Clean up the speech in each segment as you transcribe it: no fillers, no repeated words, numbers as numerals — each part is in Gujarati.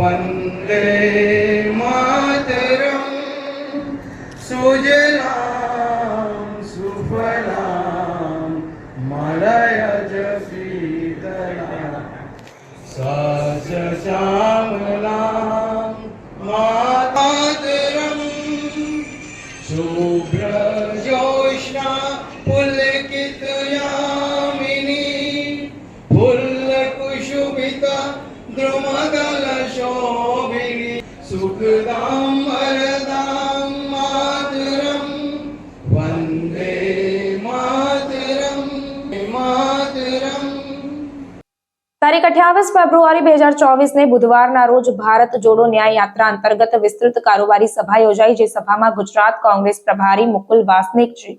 वन्दे मातरम् सुजलां सुफलां मलयज शीतलां सस्यश्यामलां मातरम् शुभ्रजोत्स्ना पुलकितयामिनी फुल्लकुशुभिता द्रुमदलशोभिनी सुखदां वरदां मातरम् वन्दे मातरम् मातरम्। તારીખ 28 ફેબ્રુઆરી 2024 ને બુધવારના રોજ ભારત જોડો ન્યાય યાત્રા અંતર્ગત વિસ્તૃત કારોબારી સભા યોજાઈ, જે સભામાં ગુજરાત કોંગ્રેસ પ્રભારી મુકુલ વાસનિકજી,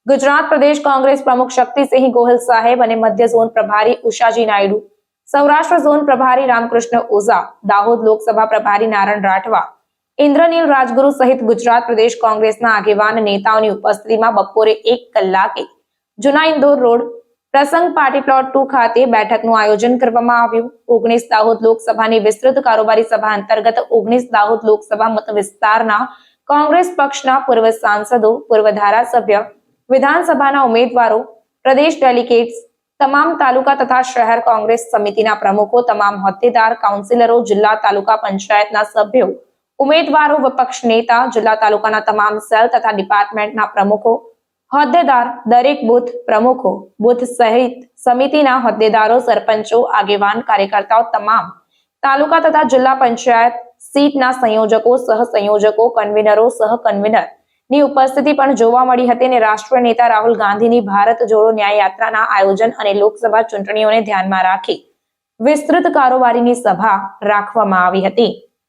ગુજરાત પ્રદેશ કોંગ્રેસ પ્રમુખ શક્તિસિંહ ગોહિલ સાહેબ અને મધ્ય ઝોન પ્રભારી ઉષાજી નાયડુ, સૌરાષ્ટ્ર ઝોન પ્રભારી રામકૃષ્ણ ઓઝા, દાહોદ લોકસભા પ્રભારી નારણ રાઠવા, ઇન્દ્રનીલ રાજગુરુ સહિત ગુજરાત પ્રદેશ કોંગ્રેસના આગેવાન નેતાઓની ઉપસ્થિતિમાં બપોરે 1 કલાકે જૂના ઇન્દોર રોડ પ્રસંગ પાર્ટી પ્લોટ 2 ખાતે બેઠકનું આયોજન કરવામાં આવ્યું। 19 દાહોદ લોકસભાની વિસ્તૃત કારોબારી સભા અંતર્ગત 19 દાહોદ લોકસભા મત વિસ્તારના કોંગ્રેસ પક્ષના પૂર્વ સાંસદો, પૂર્વ ધારાસભ્ય, વિધાનસભાના ઉમેદવારો, પ્રદેશ ડેલિગેટ્સ, તમામ તાલુકા તથા શહેર કોંગ્રેસ સમિતિના પ્રમુખો, તમામ હોદ્દેદાર, કાઉન્સિલરો, જિલ્લા તાલુકા પંચાયતના સભ્યો, ઉમેદવારો, વિપક્ષ નેતા, જિલ્લા તાલુકાના તમામ સેલ તથા ડિપાર્ટમેન્ટના પ્રમુખો, હોદ્દેદાર, દરેક બુથ પ્રમુખો, બુથ સહિત સમિતિના હોદ્દેદારો, સરપંચો, આગેવાન, કાર્યકર્તાઓ, તમામ તાલુકા તથા જિલ્લા પંચાયત સીટના સંયોજકો, સહસંયોજકો, કન્વીનરો, સહકન્વીનર ની ઉપસ્થિતિ પણ જોવા મળી હતી અને રાષ્ટ્રીય નેતા રાહુલ ગાંધીની ભારત જોડો ન્યાય યાત્રાના આયોજન અને લોકસભા ચૂંટણીઓને ધ્યાનમાં રાખી વિસ્તૃત કારોબારીની સભા રાખવામાં આવી હતી।